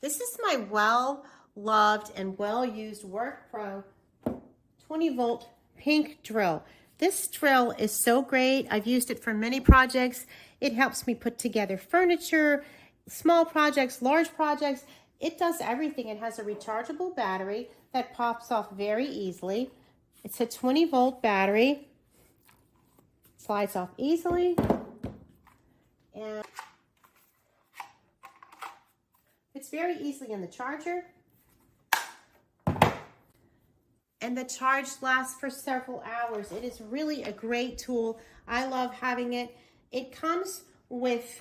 This is my well-loved and well-used WORKPRO 20V pink drill. This drill is so great. I've used it for many projects. It helps me put together furniture, small projects, large projects. It does everything. It has a rechargeable battery that pops off very easily. It's a 20-volt battery. Slides off easily. And it's very easily in the charger. And the charge lasts for several hours. It is really a great tool. I love having it. It comes with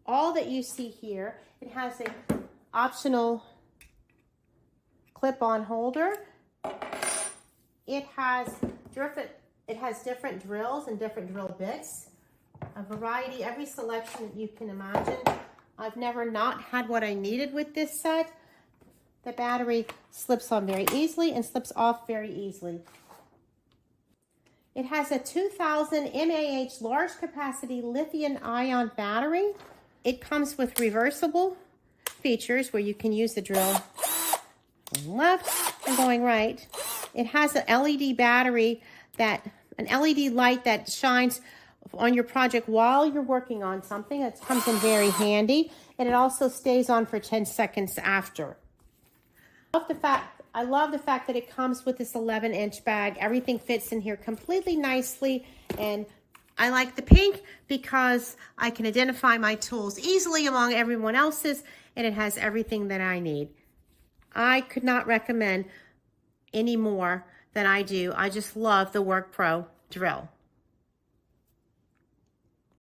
all that you see here. It has an optional clip-on holder. It has different drills and different drill bits. A variety, every selection that you can imagine. I've never not had what I needed with this set. The battery slips on very easily and slips off very easily. It has a 2000 mAh large capacity lithium-ion battery. It comes with reversible features where you can use the drill going left and going right. It has an LED battery an LED light that shines on your project while you're working on something. That comes in very handy, and it also stays on for 10 seconds after. I love the fact that it comes with this 11-inch bag. Everything fits in here completely nicely, and I like the pink because I can identify my tools easily among everyone else's, and it has everything that I need. I could not recommend any more than I do. I just love the WORKPRO drill.